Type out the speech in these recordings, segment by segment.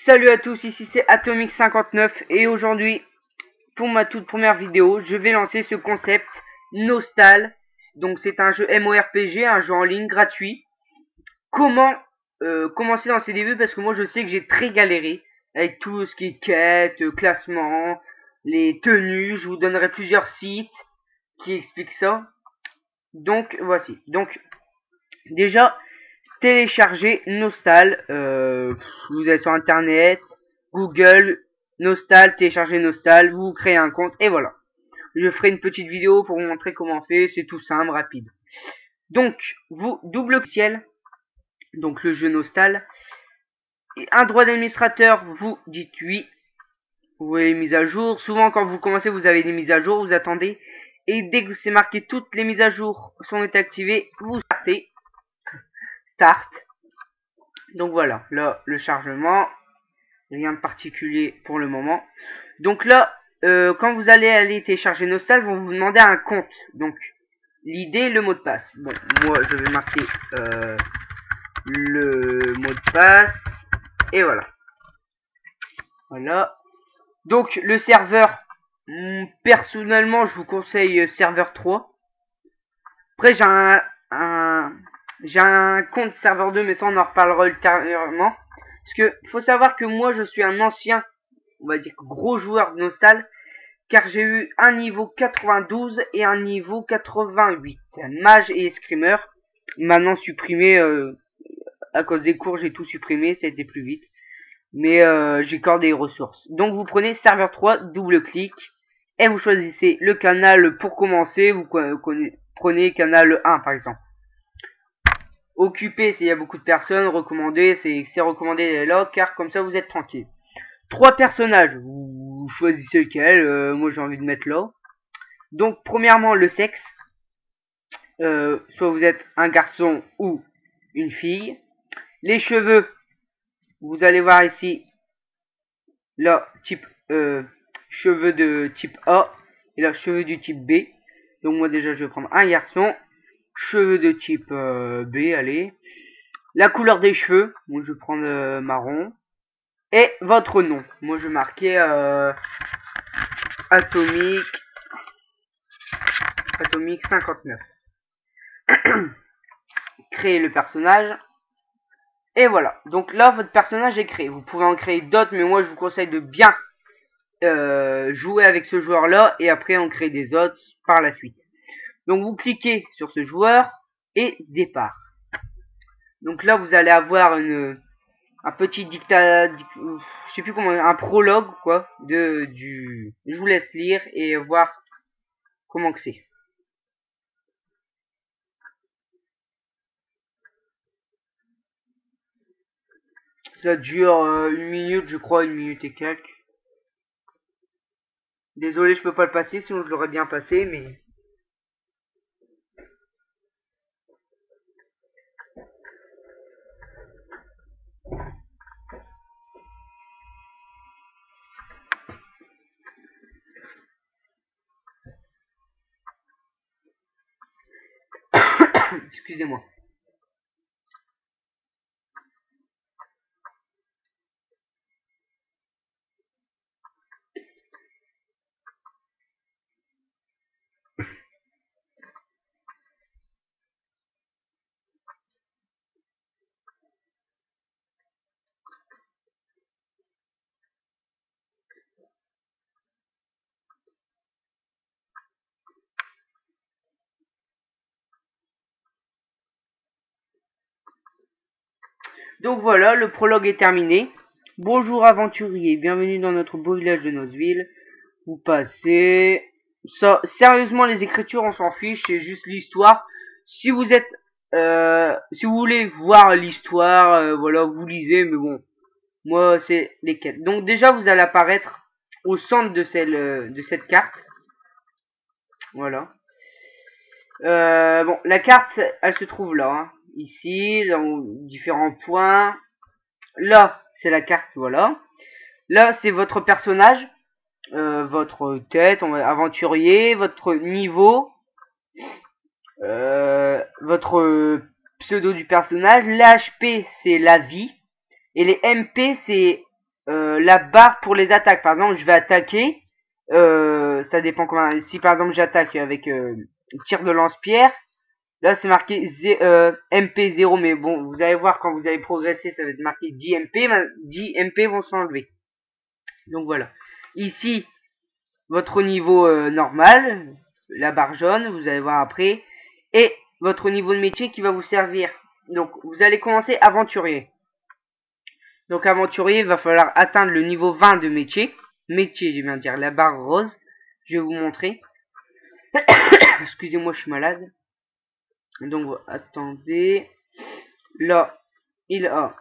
Salut à tous, ici c'est Atomic59 et aujourd'hui, pour ma toute première vidéo, je vais lancer ce concept Nostal. Donc c'est un jeu MMORPG, un jeu en ligne gratuit. Comment commencer dans ses débuts, parce que moi je sais que j'ai très galéré avec tout ce qui est quête, classement, les tenues. Je vous donnerai plusieurs sites qui expliquent ça. Donc voici. Donc déjà, télécharger Nostal. Vous allez sur internet, Google, Nostal, télécharger Nostal, vous créez un compte et voilà. Je ferai une petite vidéo pour vous montrer comment on fait, c'est tout simple, rapide. Donc, vous double ciel, donc le jeu Nostal, et un droit d'administrateur, vous dites oui. Vous voyez les mises à jour. Souvent quand vous commencez, vous avez des mises à jour, vous attendez. Et dès que c'est marqué toutes les mises à jour sont activées, vous startez. Start. Donc voilà, là le chargement, rien de particulier pour le moment. Donc là, quand vous allez télécharger Nostal, vont vous demander un compte. Donc l'idée, le mot de passe. Bon, moi je vais marquer le mot de passe et voilà. Voilà. Donc le serveur, personnellement je vous conseille serveur 3. Après j'ai un compte serveur 2, mais ça on en reparlera ultérieurement. Parce que faut savoir que moi je suis un ancien, on va dire gros joueur de Nostal, car j'ai eu un niveau 92 et un niveau 88. Mage et escrimeur, maintenant supprimé à cause des cours, j'ai tout supprimé, ça a été plus vite. Mais j'ai encore des ressources. Donc vous prenez serveur 3, double-clic, et vous choisissez le canal pour commencer. Vous prenez canal 1 par exemple. Occupé s'il y a beaucoup de personnes, recommandé, c'est recommandé là, car comme ça vous êtes tranquille. 3 personnages, vous choisissez lequel, moi j'ai envie de mettre là. Donc premièrement le sexe, soit vous êtes un garçon ou une fille. Les cheveux, vous allez voir ici, là, type cheveux de type A, et là cheveux du type B. Donc moi déjà je vais prendre un garçon, cheveux de type B, allez. La couleur des cheveux, moi je vais prendre marron. Et votre nom, moi je vais marquer Atomic 59. Créer le personnage. Et voilà, donc là votre personnage est créé. Vous pouvez en créer d'autres, mais moi je vous conseille de bien jouer avec ce joueur là et après en créer des autres par la suite. Donc vous cliquez sur ce joueur et départ. Donc là vous allez avoir un petit dictat, je sais plus comment, un prologue quoi, je vous laisse lire et voir comment que c'est. Ça dure 1 minute, je crois, 1 minute et quelques. Désolé, je peux pas le passer, sinon je l'aurais bien passé, mais excusez-moi. Donc voilà, le prologue est terminé. Bonjour aventurier, bienvenue dans notre beau village de Nosville. Vous passez... Ça, sérieusement, les écritures, on s'en fiche, c'est juste l'histoire. Si vous êtes... si vous voulez voir l'histoire, voilà, vous lisez, mais bon, moi, c'est les quêtes. Donc déjà, vous allez apparaître au centre de cette carte. Voilà. Bon, la carte, elle se trouve là, hein. Ici, dans différents points. Là, c'est la carte, voilà. Là, c'est votre personnage, votre tête, aventurier, votre niveau, votre pseudo du personnage. L'HP, c'est la vie. Et les MP, c'est la barre pour les attaques. Par exemple, je vais attaquer. Ça dépend comment. Si par exemple j'attaque avec tir de lance-pierre, là c'est marqué MP0. Mais bon, vous allez voir quand vous allez progresser, ça va être marqué 10 MP. 10 MP vont s'enlever. Donc voilà. Ici, votre niveau normal, la barre jaune, vous allez voir après. Et votre niveau de métier qui va vous servir. Donc vous allez commencer aventurier. Donc aventurier, il va falloir atteindre le niveau 20 de métier. Métier, je viens de dire, la barre rose. Je vais vous montrer. Excusez-moi, je suis malade. Donc attendez. Là,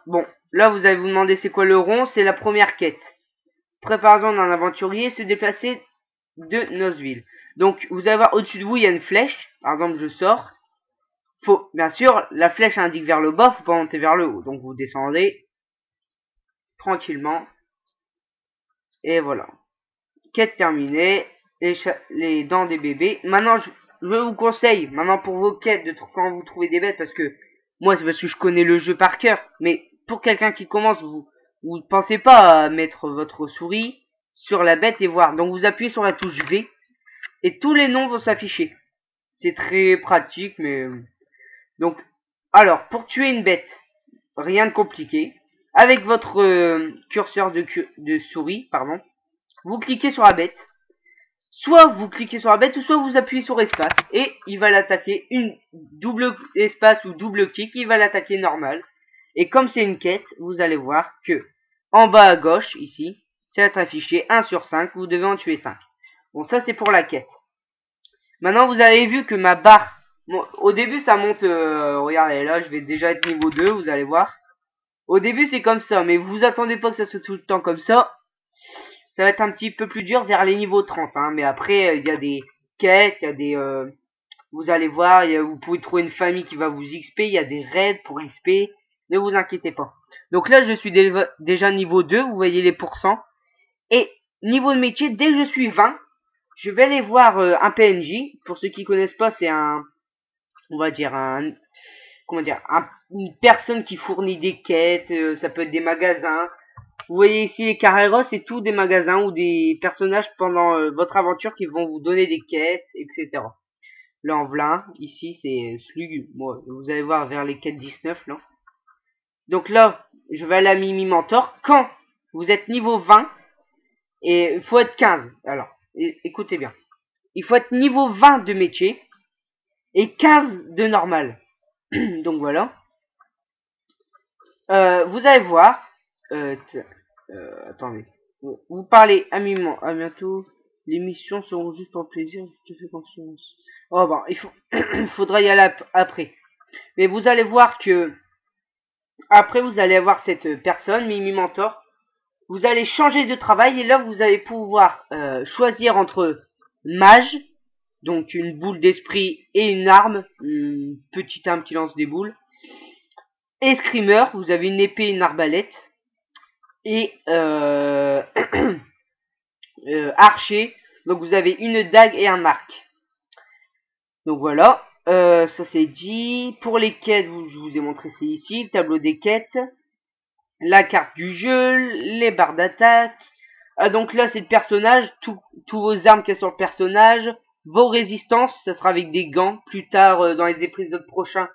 bon, là vous allez vous demander c'est quoi le rond. C'est la première quête. Préparation d'un aventurier, se déplacer de Noseville. Donc vous allez voir au-dessus de vous, il y a une flèche. Par exemple, je sors. Faut, bien sûr, la flèche indique vers le bas, faut pas monter vers le haut. Donc vous descendez tranquillement. Et voilà. Quête terminée. Les dents des bébés. Maintenant, je vous conseille, maintenant pour vos quêtes, de quand vous trouvez des bêtes, parce que moi, c'est parce que je connais le jeu par cœur. Mais pour quelqu'un qui commence, vous ne pensez pas à mettre votre souris sur la bête et voir. Donc vous appuyez sur la touche V. Et tous les noms vont s'afficher. C'est très pratique, mais... Donc, alors, pour tuer une bête, rien de compliqué. Avec votre curseur de souris, pardon, vous cliquez sur la bête. Soit vous cliquez sur la bête, ou soit vous appuyez sur espace. Et il va l'attaquer une double espace ou double clic, il va l'attaquer normal. Et comme c'est une quête, vous allez voir que en bas à gauche, ici, ça va être affiché 1 sur 5, vous devez en tuer 5. Bon, ça c'est pour la quête. Maintenant, vous avez vu que ma barre, bon, au début ça monte, regardez là, je vais déjà être niveau 2, vous allez voir. Au début c'est comme ça, mais vous attendez pas que ça soit tout le temps comme ça. Ça va être un petit peu plus dur vers les niveaux 30, hein, mais après il y a des quêtes, il y a des... vous allez voir, vous pouvez trouver une famille qui va vous XP, il y a des raids pour XP, ne vous inquiétez pas. Donc là je suis déjà niveau 2, vous voyez les pourcents. Et niveau de métier, dès que je suis 20, je vais aller voir un PNJ. Pour ceux qui connaissent pas, c'est un... on va dire un... comment dire, une personne qui fournit des quêtes, ça peut être des magasins. Vous voyez ici les Carreros, c'est tout des magasins ou des personnages pendant votre aventure qui vont vous donner des quêtes, etc. Là en Velin, ici c'est Slug, bon, vous allez voir vers les quêtes 19 là. Donc là, je vais aller à Mimi Mentor. Quand vous êtes niveau 20, et il faut être 15, alors, écoutez bien. Il faut être niveau 20 de métier et 15 de normal. Donc voilà. Vous allez voir. Attendez. Vous parlez amiment. À bientôt. Les missions seront juste pour plaisir. Je te fais confiance. Oh bon, il faudra y aller après. Mais vous allez voir que après vous allez avoir cette personne, Mimi Mentor. Vous allez changer de travail et là vous allez pouvoir choisir entre mage, donc une boule d'esprit et une arme, une petite arme qui lance des boules. Escrimeur, vous avez une épée et une arbalète. Et archer, donc vous avez une dague et un arc. Donc voilà, ça c'est dit. Pour les quêtes, je vous ai montré c'est ici, le tableau des quêtes, la carte du jeu, les barres d'attaque. Donc là c'est le personnage, tous vos armes qu'il y a sur le personnage, vos résistances, ça sera avec des gants. Plus tard dans les épisodes prochains,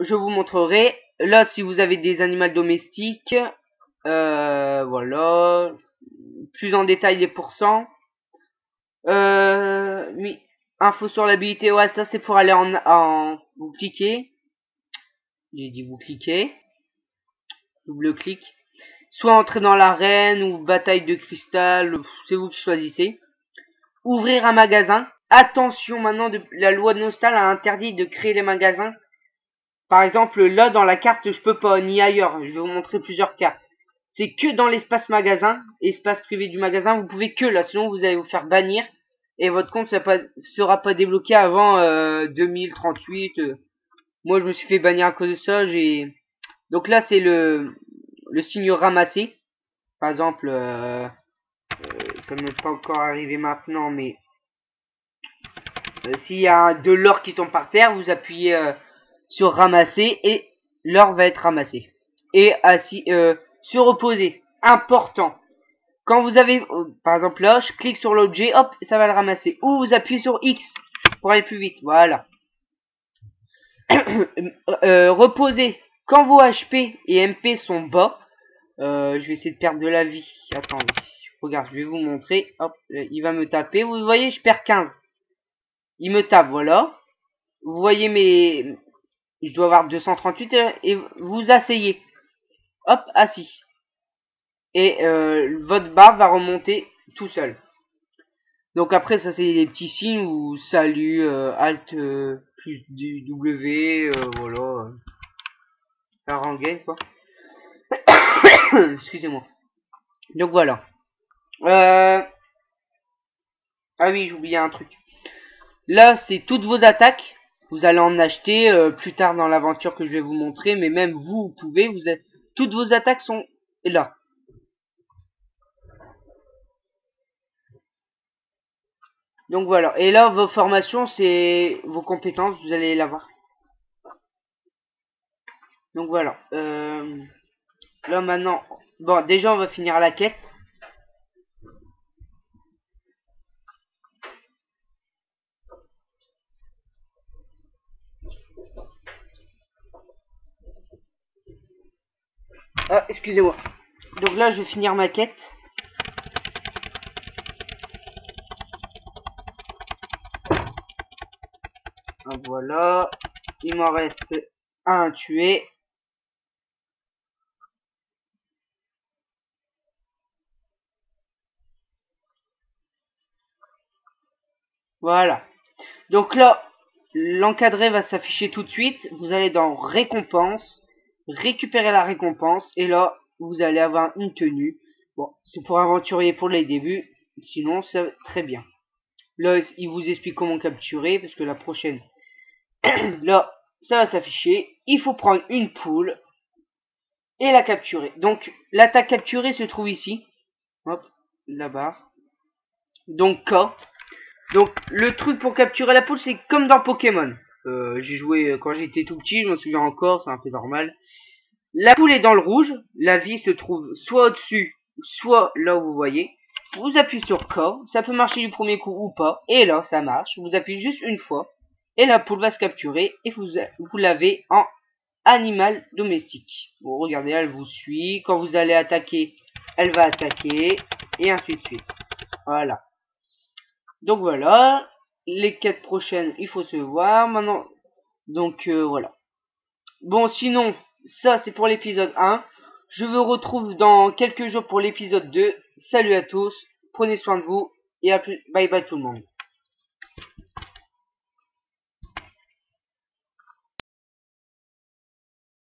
je vous montrerai. Là si vous avez des animaux domestiques, voilà. Plus en détail les pourcents. Oui. Info sur l'habilité, ouais, ça c'est pour aller vous cliquez. J'ai dit vous cliquez. Double clic. Soit entrer dans l'arène ou bataille de cristal, c'est vous qui choisissez. Ouvrir un magasin. Attention maintenant, la loi de Nostal a interdit de créer les magasins. Par exemple, là dans la carte, je peux pas, ni ailleurs. Je vais vous montrer plusieurs cartes. C'est que dans l'espace magasin, espace privé du magasin, vous pouvez que là, sinon vous allez vous faire bannir. Et votre compte sera pas débloqué avant 2038. Moi je me suis fait bannir à cause de ça. Donc là c'est le signe ramassé. Par exemple, ça ne m'est pas encore arrivé maintenant, mais s'il y a de l'or qui tombe par terre, vous appuyez sur ramasser et l'or va être ramassé. Et assis, se reposer. important. Quand vous avez, par exemple là, je clique sur l'objet, hop, ça va le ramasser. Ou vous appuyez sur X pour aller plus vite. Voilà. Reposez. Quand vos HP et MP sont bas, je vais essayer de perdre de la vie. Attendez. Regarde, je vais vous montrer. Hop, il va me taper. Vous voyez, je perds 15. Il me tape, voilà. Vous voyez mes... Je dois avoir 238 et vous asseyez. Hop, assis. Et votre barre va remonter tout seul. Donc après, ça c'est des petits signes ou salut, alt, plus du W, voilà. Ça rend game, quoi. Excusez-moi. Donc voilà. Ah oui, j'ai oublié un truc. Là, c'est toutes vos attaques. Vous allez en acheter plus tard dans l'aventure que je vais vous montrer. Mais même vous pouvez. Toutes vos attaques sont là. Donc voilà. Et là, vos formations, c'est vos compétences. Vous allez l'avoir. Donc voilà. Là maintenant. Bon, déjà, on va finir la quête. Ah, excusez-moi. Donc là, je vais finir ma quête. Ah, voilà. Il m'en reste un à tuer. Voilà. Donc là, l'encadré va s'afficher tout de suite. Vous allez dans récompense, récupérer la récompense. Et là, vous allez avoir une tenue. Bon, c'est pour aventurier pour les débuts. Sinon, c'est très bien. Là, il vous explique comment capturer. Parce que la prochaine... là, ça va s'afficher. Il faut prendre une poule. Et la capturer. Donc, l'attaque capturée se trouve ici. Hop, la barre. Donc, K. Donc, le truc pour capturer la poule, c'est comme dans Pokémon. J'ai joué quand j'étais tout petit, je me souviens encore, c'est un peu normal. La poule est dans le rouge. La vie se trouve soit au-dessus, soit là où vous voyez. Vous appuyez sur K. Ça peut marcher du premier coup ou pas. Et là, ça marche. Vous appuyez juste une fois. Et la poule va se capturer. Et vous l'avez en animal domestique. Bon, regardez, elle vous suit. Quand vous allez attaquer, elle va attaquer. Et ainsi de suite. Voilà. Donc voilà. Les quêtes prochaines, il faut se voir. Maintenant, donc voilà. Bon, sinon, ça c'est pour l'épisode 1. Je vous retrouve dans quelques jours pour l'épisode 2. Salut à tous. Prenez soin de vous. Et à plus. Bye bye tout le monde.